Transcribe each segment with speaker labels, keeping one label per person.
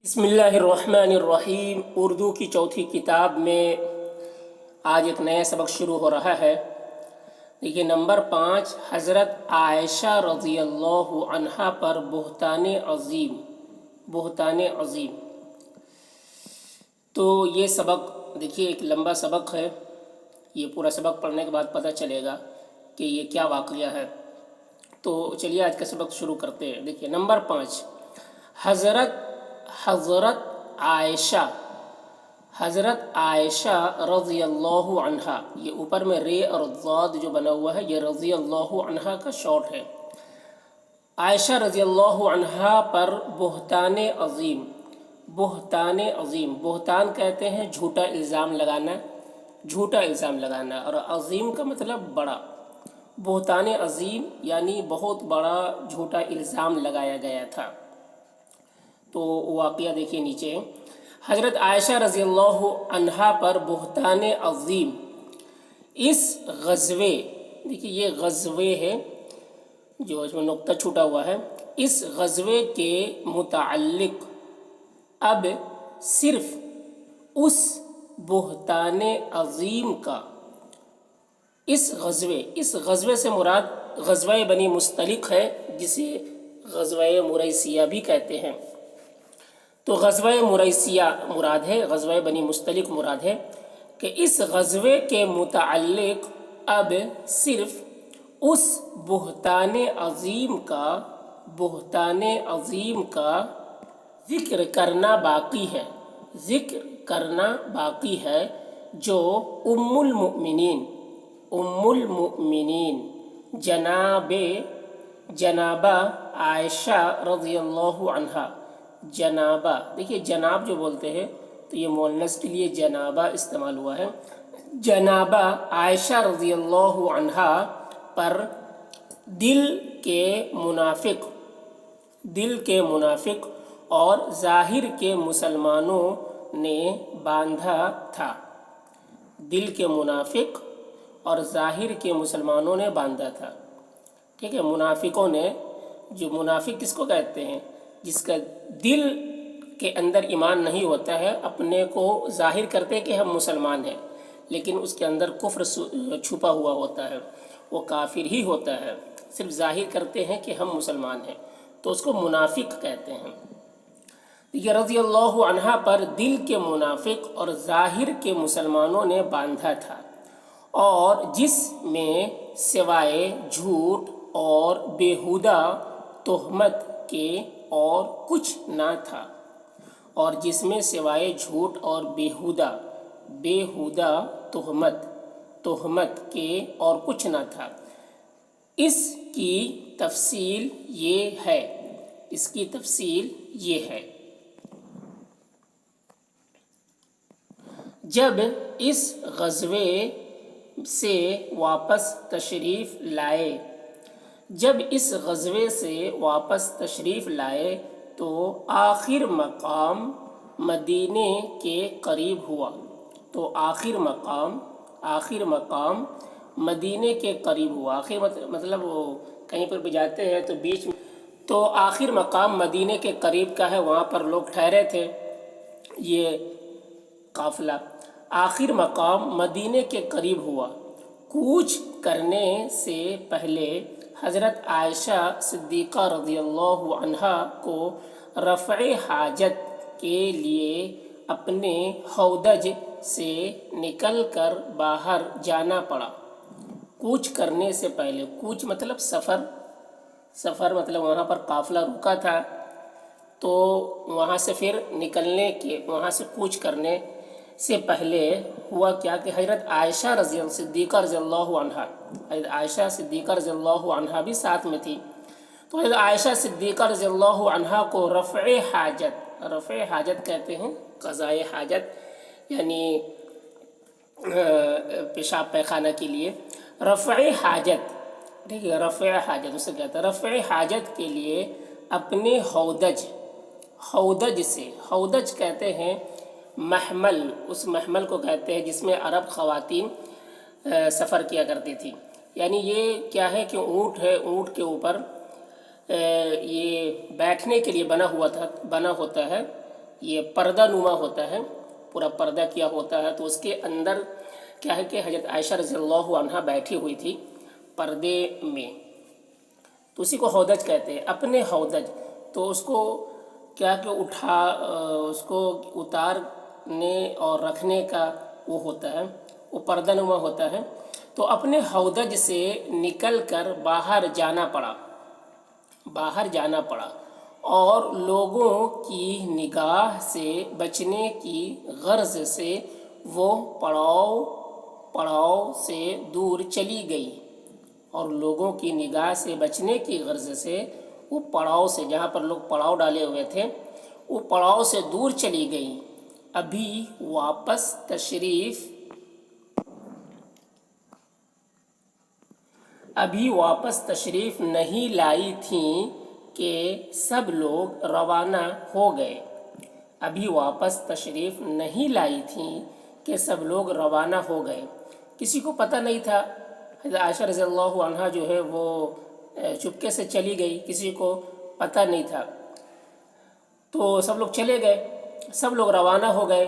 Speaker 1: بسم اللہ الرحمن الرحیم۔ اردو کی چوتھی کتاب میں آج ایک نیا سبق شروع ہو رہا ہے۔ دیکھیے نمبر 5، حضرت عائشہ رضی اللہ عنہا پر بہتان عظیم۔ بہتان عظیم، تو یہ سبق دیکھیے ایک لمبا سبق ہے۔ یہ پورا سبق پڑھنے کے بعد پتہ چلے گا کہ یہ کیا واقعہ ہے۔ تو چلیے آج کا سبق شروع کرتے ہیں۔ دیکھیے نمبر 5، حضرت عائشہ رضی اللہ عنہا۔ یہ اوپر میں رے اور ضاد جو بنا ہوا ہے یہ رضی اللہ عنہا کا شارٹ ہے۔ عائشہ رضی اللہ عنہا پر بہتان عظیم۔ بہتان عظیم، بہتان کہتے ہیں جھوٹا الزام لگانا، جھوٹا الزام لگانا، اور عظیم کا مطلب بڑا۔ بہتان عظیم یعنی بہت بڑا جھوٹا الزام لگایا گیا تھا۔ تو واقعہ دیکھیے نیچے، حضرت عائشہ رضی اللہ عنہا پر بہتان عظیم۔ اس غزوے، دیکھیے یہ غزوے ہے جو اس میں نقطہ چھوٹا ہوا ہے، اس غزوے کے متعلق اب صرف اس بہتان عظیم کا، اس غزوے سے مراد غزوہ بنی مستلق ہے، جسے غزوہ مریسیہ بھی کہتے ہیں۔ تو غزوہ مریسیہ مراد ہے، غزوہ بنی مستلق مراد ہے کہ اس غزوے کے متعلق اب صرف اس بہتان عظیم کا ذکر کرنا باقی ہے، جو ام المؤمنین جنابہ عائشہ رضی اللہ عنہا۔ جنابہ، دیکھیے جناب جو بولتے ہیں تو یہ مؤنث کے لیے جنابہ استعمال ہوا ہے۔ جنابہ عائشہ رضی اللہ عنہا پر دل کے منافق اور ظاہر کے مسلمانوں نے باندھا تھا۔ دل کے منافق اور ظاہر کے مسلمانوں نے باندھا تھا، ٹھیک ہے۔ منافقوں نے، جو منافق کس کو کہتے ہیں؟ جس کا دل کے اندر ایمان نہیں ہوتا ہے، اپنے کو ظاہر کرتے کہ ہم مسلمان ہیں، لیکن اس کے اندر کفر چھپا ہوا ہوتا ہے، وہ کافر ہی ہوتا ہے، صرف ظاہر کرتے ہیں کہ ہم مسلمان ہیں، تو اس کو منافق کہتے ہیں۔ یہ رضی اللہ عنہا پر دل کے منافق اور ظاہر کے مسلمانوں نے باندھا تھا، اور جس میں سوائے جھوٹ اور بیہودہ تہمت کے اور کچھ نہ تھا، اور جس میں سوائے جھوٹ اور بیہودہ تہمت کے اور کچھ نہ تھا۔ اس کی تفصیل یہ ہے، جب اس غزوے سے واپس تشریف لائے تو آخر مقام مدینے کے قریب ہوا۔ تو آخر مقام مدینے کے قریب ہوا۔ آخر مطلب وہ کہیں پر بھی جاتے ہیں تو بیچ میں، تو آخر مقام مدینے کے قریب کا ہے، وہاں پر لوگ ٹھہرے تھے، یہ قافلہ آخر مقام مدینے کے قریب ہوا۔ کوچ کرنے سے پہلے حضرت عائشہ صدیقہ رضی اللہ عنہا کو رفع حاجت کے لیے اپنے ہودج سے نکل کر باہر جانا پڑا۔ کوچ کرنے سے پہلے، کوچ مطلب سفر مطلب وہاں پر قافلہ رکا تھا، تو وہاں سے پھر وہاں سے کوچ کرنے سے پہلے ہوا کیا کہ حضرت عائشہ صدیقہ رضی اللہ عنہا بھی ساتھ میں تھی۔ تو حضرت عائشہ صدیقہ رضی اللہ عنہا کو رفع حاجت کہتے ہیں، قضائے حاجت یعنی پیشاب پیخانہ کے لیے رفع حاجت، ٹھیک ہے، رفع حاجت اسے کہتا ہے۔ رفع حاجت کے لیے اپنے ہودج کہتے ہیں محمل، اس محمل کو کہتے ہیں جس میں عرب خواتین سفر کیا کرتی تھی۔ یعنی یہ کیا ہے کہ اونٹ ہے، اونٹ کے اوپر یہ بیٹھنے کے لیے بنا ہوتا ہے، یہ پردہ نما ہوتا ہے، پورا پردہ کیا ہوتا ہے، تو اس کے اندر کیا ہے کہ حضرت عائشہ رضی اللہ عنہا بیٹھی ہوئی تھی پردے میں، تو اسی کو ہودج کہتے ہیں، اپنے ہودج۔ تو اس کو کیا کہ اس کو اتارنے اور رکھنے کا وہ ہوتا ہے، وہ پردہ نما ہوتا ہے، تو اپنے ہودج سے نکل کر باہر جانا پڑا اور لوگوں کی نگاہ سے بچنے کی غرض سے وہ پڑاؤ سے دور چلی گئی، اور لوگوں کی نگاہ سے بچنے کی غرض سے وہ پڑاؤ سے، جہاں پر لوگ پڑاؤ ڈالے ہوئے تھے، وہ پڑاؤ سے دور چلی گئی، ابھی واپس تشریف نہیں لائی تھیں کہ سب لوگ روانہ ہو گئے، ابھی واپس تشریف نہیں لائی تھیں کہ سب لوگ روانہ ہو گئے۔ کسی کو پتہ نہیں تھا، حضرت عائشہ رضی اللہ عنہا جو ہے وہ چپکے سے چلی گئی، کسی کو پتہ نہیں تھا، تو سب لوگ چلے گئے، سب لوگ روانہ ہو گئے۔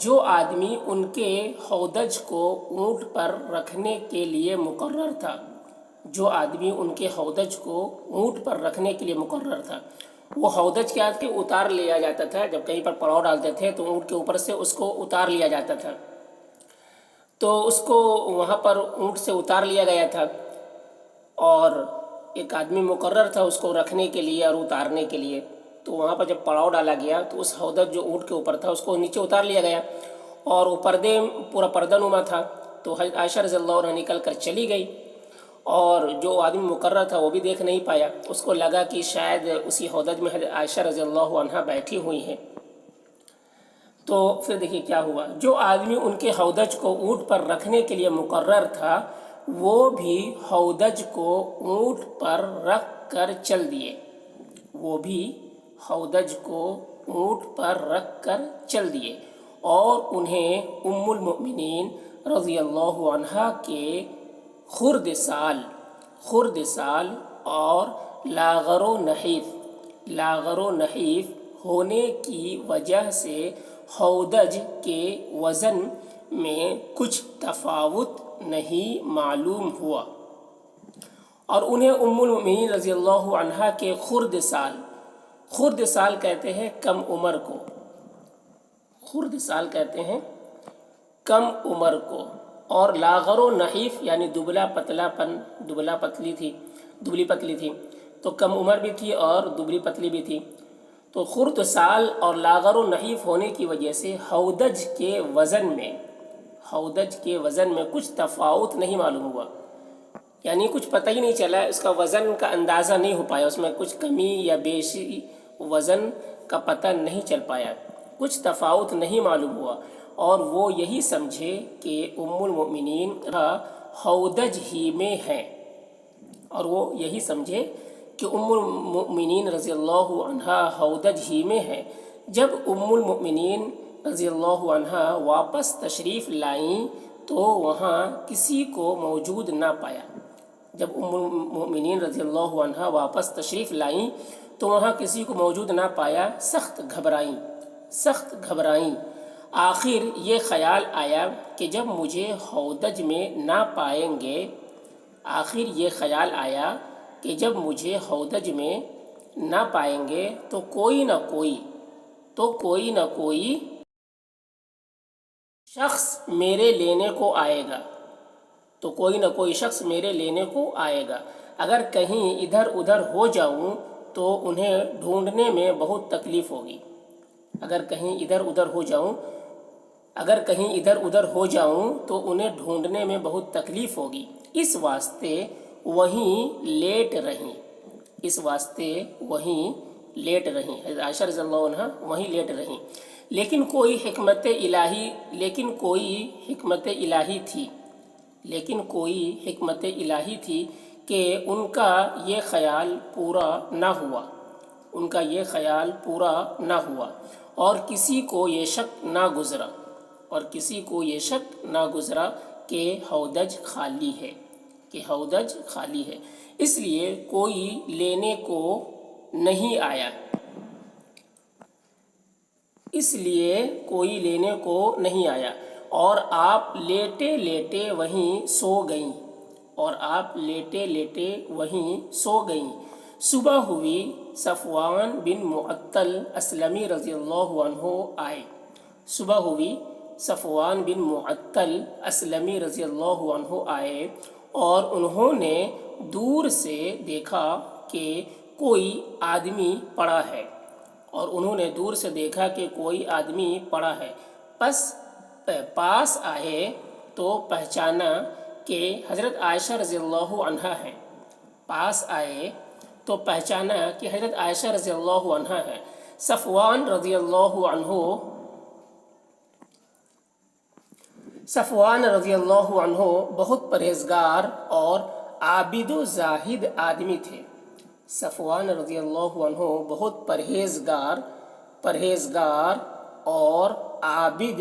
Speaker 1: جو آدمی ان کے ہودج کو اونٹ پر رکھنے کے لیے مقرر تھا، وہ ہودج کیا کہ اتار لیا جاتا تھا، جب کہیں پر پڑاؤ ڈالتے تھے تو اونٹ کے اوپر سے اس کو اتار لیا جاتا تھا، تو اس کو وہاں پر اونٹ سے اتار لیا گیا تھا، اور ایک آدمی مقرر تھا اس کو رکھنے کے لیے اور اتارنے کے لیے، تو وہاں پر جب پڑاؤ ڈالا گیا تو اس ہودج جو اونٹ کے اوپر تھا اس کو نیچے اتار لیا گیا، اور وہ پورا پردہ نما تھا، تو حضرت عائشہ رضی اللہ عنہ نکل کر چلی گئی، اور جو آدمی مقرر تھا وہ بھی دیکھ نہیں پایا، اس کو لگا کہ شاید اسی ہودج میں حضرت عائشہ رضی اللہ عنہ بیٹھی ہوئی ہیں۔ تو پھر دیکھیے کیا ہوا، جو آدمی ان کے ہودج کو اونٹ پر رکھنے کے لیے مقرر تھا وہ بھی ہودج کو اونٹ پر رکھ کر چل دیے، اور انہیں ام المؤمنین رضی اللہ عنہا کے خرد سال اور لاغر و نحیف ہونے کی وجہ سے ہودج کے وزن میں کچھ تفاوت نہیں معلوم ہوا، اور انہیں ام المؤمنین رضی اللہ عنہا کے خرد سال کہتے ہیں کم عمر کو، اور لاغر و نحیف یعنی دبلی پتلی تھی، تو کم عمر بھی تھی اور دبلی پتلی بھی تھی، تو خرد سال اور لاغر و نحیف ہونے کی وجہ سے ہودج کے وزن میں کچھ تفاوت نہیں معلوم ہوا، یعنی کچھ پتہ ہی نہیں چلا، اس کا وزن کا اندازہ نہیں ہو پایا، اس میں کچھ کمی یا بیشی وزن کا پتہ نہیں چل پایا، کچھ تفاوت نہیں معلوم ہوا، اور وہ یہی سمجھے کہ ام المؤمنین ہودج ہی میں ہیں، رضی اللہ عنہا ہودج ہی میں ہیں۔ جب ام المؤمنین رضی اللہ عنہا واپس تشریف لائیں تو وہاں کسی کو موجود نہ پایا، سخت گھبرائیں، آخر یہ خیال آیا کہ جب مجھے ہودج میں نہ پائیں گے تو کوئی نہ کوئی شخص میرے لینے کو آئے گا، اگر کہیں ادھر ادھر ہو جاؤں تو انہیں ڈھونڈنے میں بہت تکلیف ہوگی، اس واسطے وہیں لیٹ رہیں، حضرت عائشہ رضی اللہ عنہ وہیں لیٹ رہیں، لیکن کوئی حکمت الہی تھی کہ ان کا یہ خیال پورا نہ ہوا، اور کسی کو یہ شک نہ گزرا کہ ہودج خالی ہے، اس لیے کوئی لینے کو نہیں آیا۔ اس لیے کوئی لینے کو نہیں آیا اور آپ لیٹے لیٹے وہیں سو گئیں صبح ہوئی، صفوان بن معطل اسلمی رضی اللہ عنہ آئے اور انہوں نے دور سے دیکھا کہ کوئی آدمی پڑا ہے پاس آئے تو پہچانا کہ حضرت عائشہ رضی اللہ عنہا ہے صفوان رضی اللہ عنہ بہت پرہیزگار اور عابد و زاہد آدمی تھے اور عابد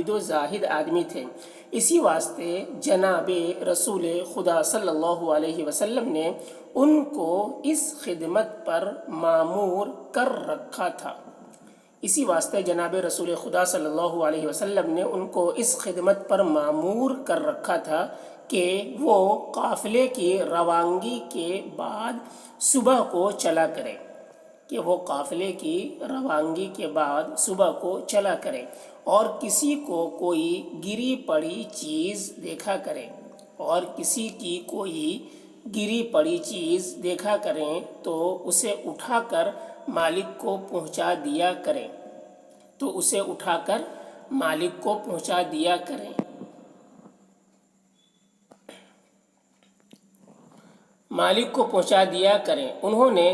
Speaker 1: و زاہد آدمی تھے۔ اسی واسطے جناب رسول خدا صلی اللہ علیہ وسلم نے ان کو اس خدمت پر مامور کر رکھا تھا کہ وہ قافلے کی روانگی کے بعد صبح کو چلا کرے اور کسی کو کوئی گری پڑی چیز دیکھا کریں تو اسے اٹھا کر مالک کو پہنچا دیا کریں انہوں نے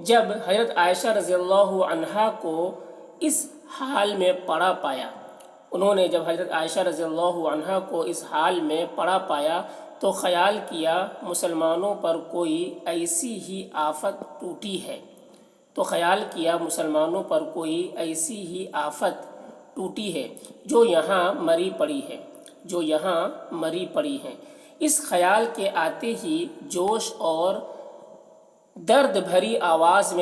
Speaker 1: جب حضرت عائشہ رضی اللہ عنہا کو اس حال میں پڑا پایا تو خیال کیا مسلمانوں پر کوئی ایسی ہی آفت ٹوٹی ہے جو یہاں مری پڑی ہیں۔ اس خیال کے آتے ہی جوش اور درد بھری آواز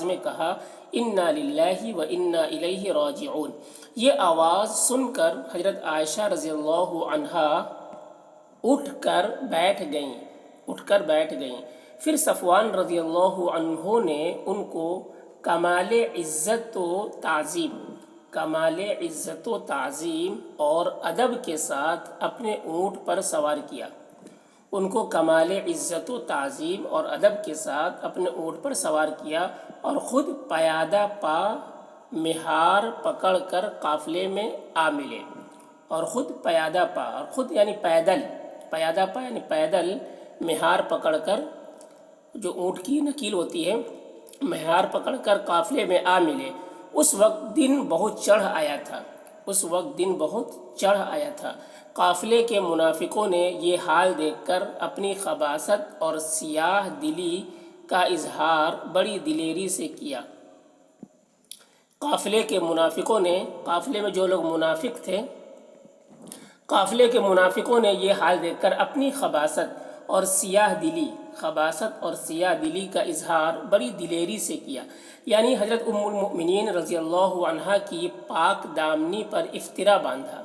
Speaker 1: میں کہا انا للہ و انا الیہ راجعون۔ یہ آواز سن کر حضرت عائشہ رضی اللہ عنہا اٹھ کر بیٹھ گئیں۔ پھر صفوان رضی اللہ عنہ نے ان کو کمال عزت و تعظیم اور ادب کے ساتھ اپنے اونٹ پر سوار کیا اور خود پیادہ پا مہار پکڑ کر قافلے میں آ ملے اور خود یعنی پیدل مہار پکڑ کر، جو اونٹ کی نکیل ہوتی ہے، مہار پکڑ کر قافلے میں آ ملے۔ اس وقت دن بہت چڑھ آیا تھا۔ قافلے کے منافقوں نے یہ حال دیکھ کر اپنی خباثت اور سیاہ دلی کا اظہار بڑی دلیری سے کیا۔ قافلے میں جو لوگ منافق تھے، قافلے کے منافقوں نے یہ حال دیکھ کر اپنی خباثت اور سیاہ دلی کا اظہار بڑی دلیری سے کیا، یعنی حضرت ام المؤمنین رضی اللہ عنہا کی پاک دامنی پر افطرا باندھا،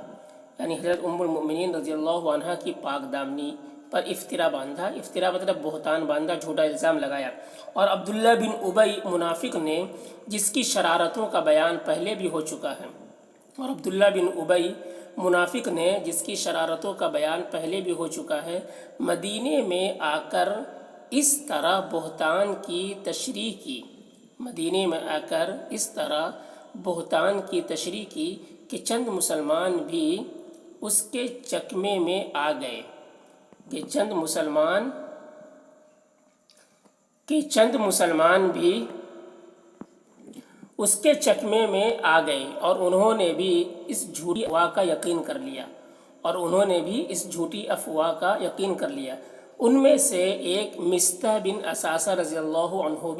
Speaker 1: افطرا مطلب بہتان باندھا، جھوٹا الزام لگایا۔ اور عبداللہ بن ابی منافق نے، جس کی شرارتوں کا بیان پہلے بھی ہو چکا ہے، مدینے میں آ کر اس طرح بہتان کی تشریح کی کہ چند مسلمان بھی اس کے چکمے میں آ گئے اور انہوں نے بھی اس جھوٹی افواہ کا یقین کر لیا۔ ان میں سے ایک مصطح بن اثاثہ رضی اللہ عنہ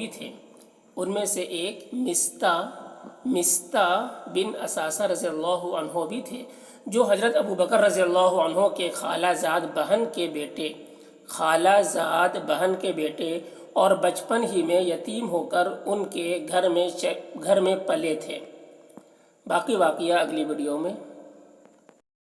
Speaker 1: بھی تھے، جو حضرت ابو بکر رضی اللہ عنہ کے خالہ زاد بہن کے بیٹے اور بچپن ہی میں یتیم ہو کر ان کے گھر میں پلے تھے۔ باقی واقعہ اگلی ویڈیو میں